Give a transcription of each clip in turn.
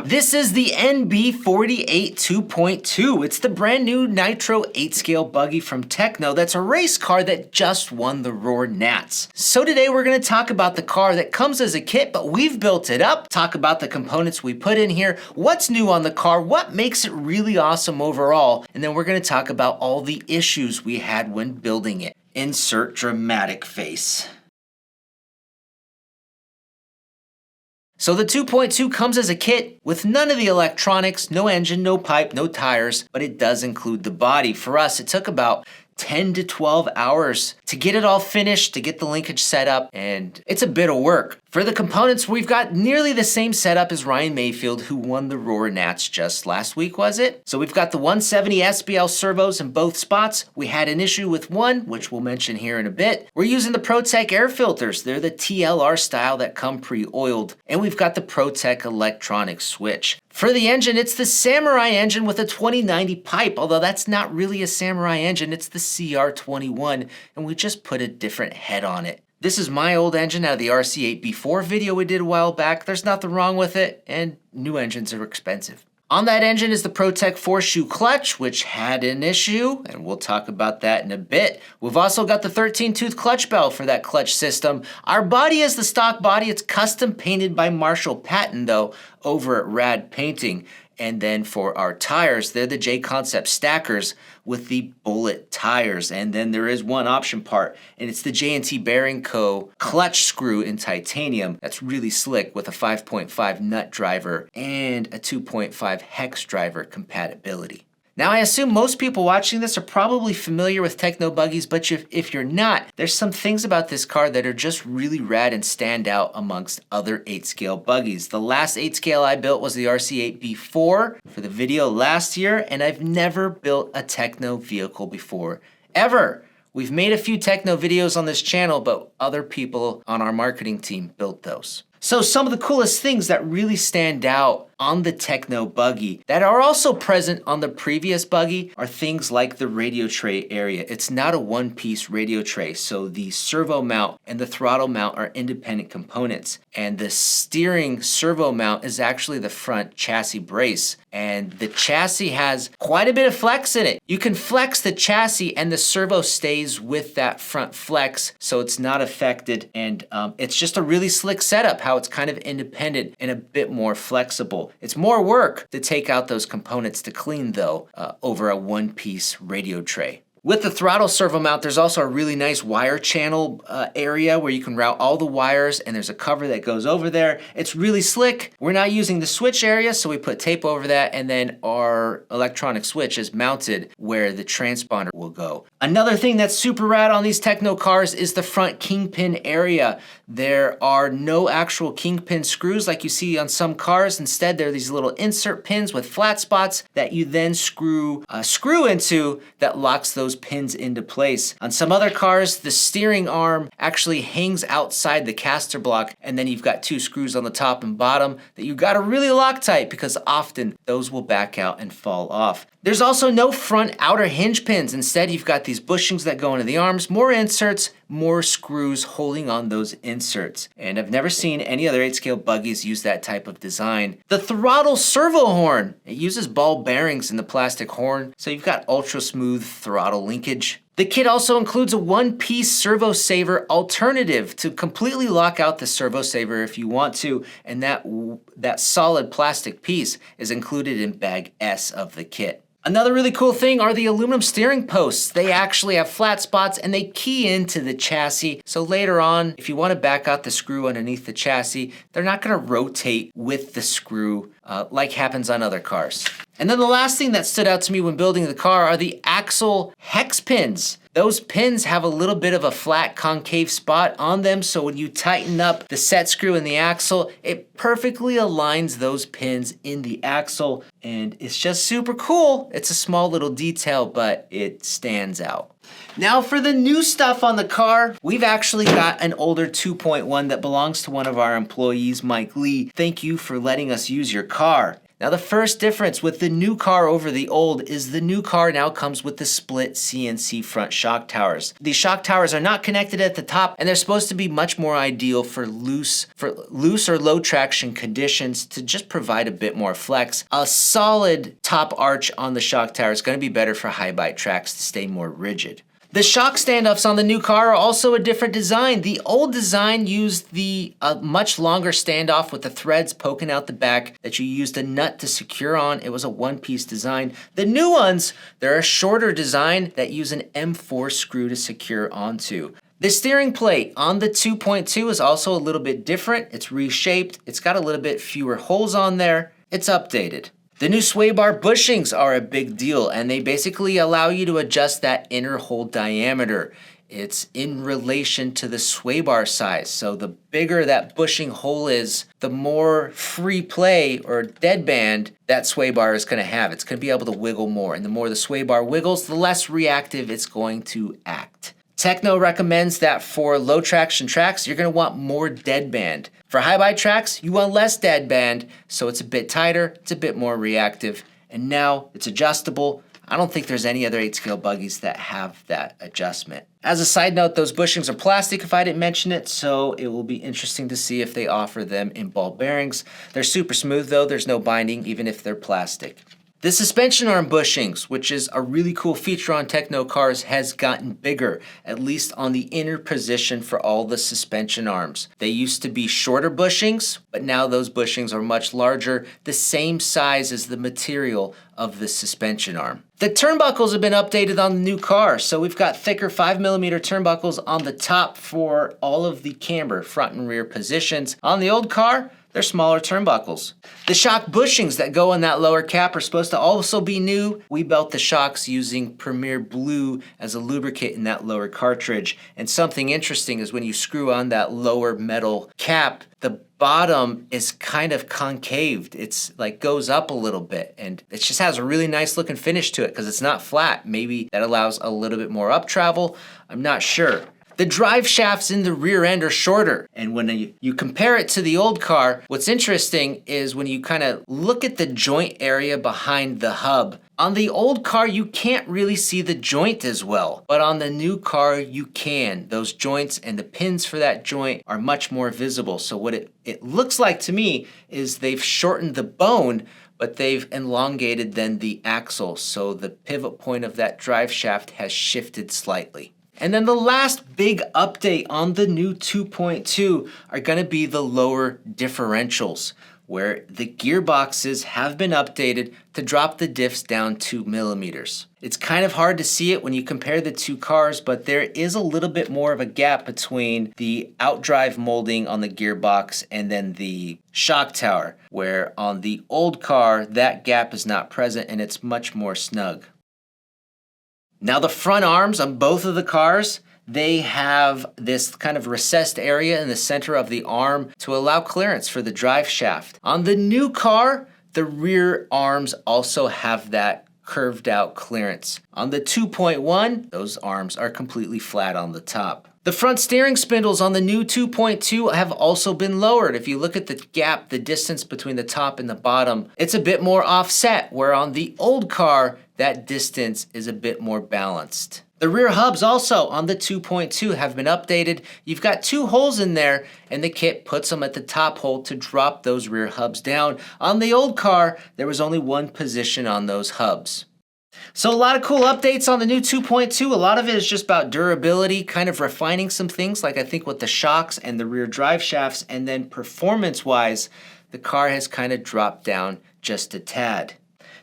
This is the NB48 2.2. It's the brand new Nitro 8-scale buggy from Tekno that's a race car that just won the Roar Nats. So today we're going to talk about the car that comes as a kit, but we've built it up, talk about the components we put in here, what's new on the car, what makes it really awesome overall, and then we're going to talk about all the issues we had when building it. Insert dramatic face. So the 2.2 comes as a kit with none of the electronics, no engine, no pipe, no tires, but it does include the body. For us, it took about 10 to 12 hours to get it all finished, to get the linkage set up, and it's a bit of work. For the components, we've got nearly the same setup as Ryan Maifield, who won the Roar Nats just last week, was it? So we've got the 170 SBL servos in both spots. We had an issue with one, which we'll mention here in a bit. We're using the ProTech air filters. They're the TLR style that come pre-oiled. And we've got the ProTech electronic switch. For the engine, it's the Samurai engine with a 2090 pipe, although that's not really a Samurai engine, it's the CR21, and we just put a different head on it. This is my old engine out of the RC8B4 video we did a while back. There's nothing wrong with it, and new engines are expensive. On that engine is the ProTech 4-shoe clutch, which had an issue, and we'll talk about that in a bit. We've also got the 13-tooth clutch bell for that clutch system. Our body is the stock body. It's custom painted by Marshall Patton, though, over at Rad Painting. And then for our tires, they're the J-Concept stackers with the bullet tires. And then there is one option part, and it's the J&T Bearing Co. clutch screw in titanium. That's really slick with a 5.5 nut driver and a 2.5 hex driver compatibility. Now, I assume most people watching this are probably familiar with Tekno buggies, but if you're not, there's some things about this car that are just really rad and stand out amongst other 8-scale buggies. The last 8-scale I built was the RC8B4 for the video last year, and I've never built a Tekno vehicle before, ever. We've made a few Tekno videos on this channel, but other people on our marketing team built those. So some of the coolest things that really stand out on the Tekno buggy that are also present on the previous buggy are things like the radio tray area. It's not a one-piece radio tray, so the servo mount and the throttle mount are independent components. And the steering servo mount is actually the front chassis brace. And the chassis has quite a bit of flex in it. You can flex the chassis and the servo stays with that front flex, so it's not affected. And it's just a really slick setup, how it's kind of independent and a bit more flexible. It's more work to take out those components to clean though, over a one-piece radio tray. With the throttle servo mount, there's also a really nice wire channel area where you can route all the wires, and there's a cover that goes over there. It's really slick. We're not using the switch area, so we put tape over that, and then our electronic switch is mounted where the transponder will go. Another thing that's super rad on these Tekno cars is the front kingpin area. There are no actual kingpin screws like you see on some cars. Instead, there are these little insert pins with flat spots that you then screw into that locks those pins into place. On some other cars, the steering arm actually hangs outside the caster block, and then you've got two screws on the top and bottom that you've got to really lock tight because often those will back out and fall off. There's also no front outer hinge pins. Instead, you've got these bushings that go into the arms, more inserts, more screws holding on those inserts. And I've never seen any other 8-scale buggies use that type of design. The throttle servo horn, it uses ball bearings in the plastic horn, so you've got ultra smooth throttle linkage. The kit also includes a one-piece servo saver alternative to completely lock out the servo saver if you want to, and that solid plastic piece is included in bag S of the kit. Another really cool thing are the aluminum steering posts. They actually have flat spots and they key into the chassis. So later on, if you want to back out the screw underneath the chassis, they're not going to rotate with the screw like happens on other cars. And then the last thing that stood out to me when building the car are the axle hex pins. Those pins have a little bit of a flat concave spot on them, so when you tighten up the set screw in the axle, it perfectly aligns those pins in the axle, and it's just super cool. It's a small little detail, but it stands out. Now for the new stuff on the car, we've actually got an older 2.1 that belongs to one of our employees, Mike Lee. Thank you for letting us use your car. Now the first difference with the new car over the old is the new car now comes with the split CNC front shock towers. These shock towers are not connected at the top, and they're supposed to be much more ideal for loose or low traction conditions to just provide a bit more flex. A solid top arch on the shock tower is going to be better for high bite tracks to stay more rigid. The shock standoffs on the new car are also a different design. The old design used the much longer standoff with the threads poking out the back that you used a nut to secure on. It was a one-piece design. The new ones, they're a shorter design that use an M4 screw to secure onto. The steering plate on the 2.2 is also a little bit different. It's reshaped. It's got a little bit fewer holes on there. It's updated. The new sway bar bushings are a big deal, and they basically allow you to adjust that inner hole diameter. It's in relation to the sway bar size. So the bigger that bushing hole is, the more free play or deadband that sway bar is going to have. It's going to be able to wiggle more, and the more the sway bar wiggles, the less reactive it's going to act. Tekno recommends that for low traction tracks, you're going to want more deadband. For high bite tracks, you want less deadband, so it's a bit tighter, it's a bit more reactive, and now it's adjustable. I don't think there's any other 8-scale buggies that have that adjustment. As a side note, those bushings are plastic if I didn't mention it, so it will be interesting to see if they offer them in ball bearings. They're super smooth though, there's no binding even if they're plastic. The suspension arm bushings, which is a really cool feature on Tekno cars, has gotten bigger, at least on the inner position for all the suspension arms. They used to be shorter bushings, but now those bushings are much larger, the same size as the material of the suspension arm. The turnbuckles have been updated on the new car, so we've got thicker 5mm turnbuckles on the top for all of the camber, front and rear positions. On the old car, they're smaller turnbuckles. The shock bushings that go on that lower cap are supposed to also be new. We built the shocks using Premier Blue as a lubricant in that lower cartridge. And something interesting is when you screw on that lower metal cap, the bottom is kind of concaved. It's like goes up a little bit, and it just has a really nice looking finish to it because it's not flat. Maybe that allows a little bit more up travel. I'm not sure. The drive shafts in the rear end are shorter, and when you compare it to the old car, what's interesting is when you kind of look at the joint area behind the hub. On the old car, you can't really see the joint as well, but on the new car, you can. Those joints and the pins for that joint are much more visible. So what it looks like to me is they've shortened the bone, but they've elongated then the axle, so the pivot point of that drive shaft has shifted slightly. And then the last big update on the new 2.2 are going to be the lower differentials, where the gearboxes have been updated to drop the diffs down 2mm. It's kind of hard to see it when you compare the two cars, but there is a little bit more of a gap between the outdrive molding on the gearbox and then the shock tower, where on the old car, that gap is not present and it's much more snug. Now the front arms on both of the cars, they have this kind of recessed area in the center of the arm to allow clearance for the drive shaft. On the new car, the rear arms also have that curved out clearance. On the 2.1, those arms are completely flat on the top. The front steering spindles on the new 2.2 have also been lowered. If you look at the gap, the distance between the top and the bottom, it's a bit more offset, where on the old car, that distance is a bit more balanced. The rear hubs also on the 2.2 have been updated. You've got two holes in there, and the kit puts them at the top hole to drop those rear hubs down. On the old car, there was only one position on those hubs. So a lot of cool updates on the new 2.2. A lot of it is just about durability, kind of refining some things, like I think with the shocks and the rear drive shafts, and then performance-wise, the car has kind of dropped down just a tad.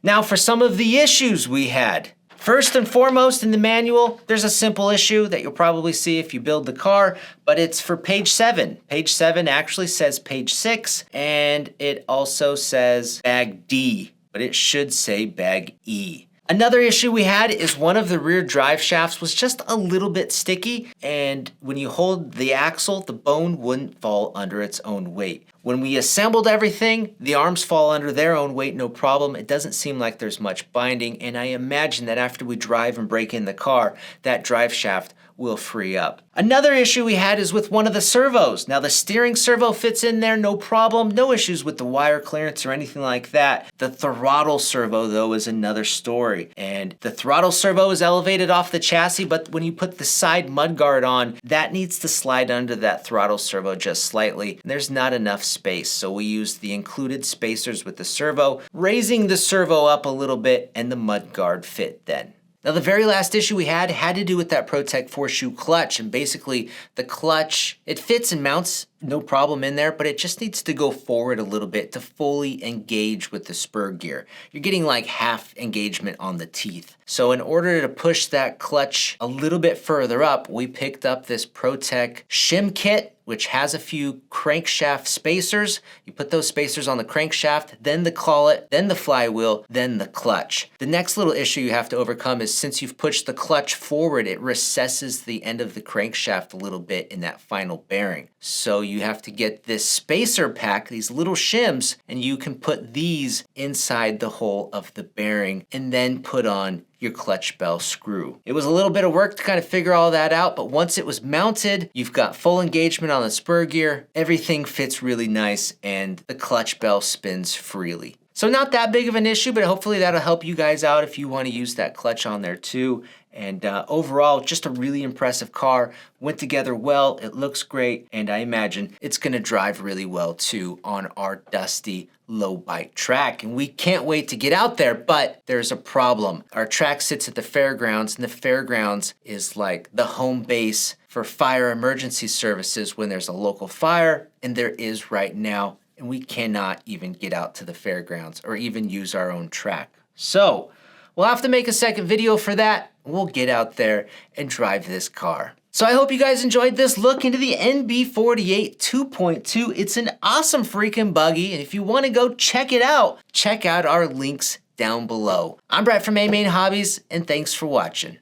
Now for some of the issues we had. First and foremost in the manual, there's a simple issue that you'll probably see if you build the car, but it's for page 7. Page 7 actually says page 6, and it also says bag D, but it should say bag E. Another issue we had is one of the rear drive shafts was just a little bit sticky, and when you hold the axle, the bone wouldn't fall under its own weight. When we assembled everything, the arms fall under their own weight, no problem. It doesn't seem like there's much binding, and I imagine that after we drive and break in the car, that drive shaft will free up. Another issue we had is with one of the servos. Now the steering servo fits in there, no problem, no issues with the wire clearance or anything like that. The throttle servo though is another story. And the throttle servo is elevated off the chassis, but when you put the side mudguard on, that needs to slide under that throttle servo just slightly. There's not enough space, so we used the included spacers with the servo, raising the servo up a little bit, and the mudguard fit then. Now the very last issue we had to do with that ProTech 4-shoe clutch, and basically the clutch, it fits and mounts no problem in there, but it just needs to go forward a little bit to fully engage with the spur gear. You're getting like half engagement on the teeth. So in order to push that clutch a little bit further up, we picked up this ProTech shim kit, which has a few crankshaft spacers. You put those spacers on the crankshaft, then the collet, then the flywheel, then the clutch. The next little issue you have to overcome is since you've pushed the clutch forward, it recesses the end of the crankshaft a little bit in that final bearing. So you have to get this spacer pack, these little shims, and you can put these inside the hole of the bearing and then put on your clutch bell screw. It was a little bit of work to kind of figure all that out, but once it was mounted, you've got full engagement on the spur gear, everything fits really nice, and the clutch bell spins freely. So not that big of an issue, but hopefully that'll help you guys out if you want to use that clutch on there too. And overall, just a really impressive car. Went together well, it looks great, and I imagine it's gonna drive really well too on our dusty low bike track. And we can't wait to get out there, but there's a problem. Our track sits at the fairgrounds, and the fairgrounds is like the home base for fire emergency services when there's a local fire, and there is right now, and we cannot even get out to the fairgrounds or even use our own track. So we'll have to make a second video for that. We'll get out there and drive this car. So I hope you guys enjoyed this look into the NB48 2.2. It's an awesome freaking buggy, and if you want to go check it out, check out our links down below. I'm Brett from AMain Hobbies, and thanks for watching.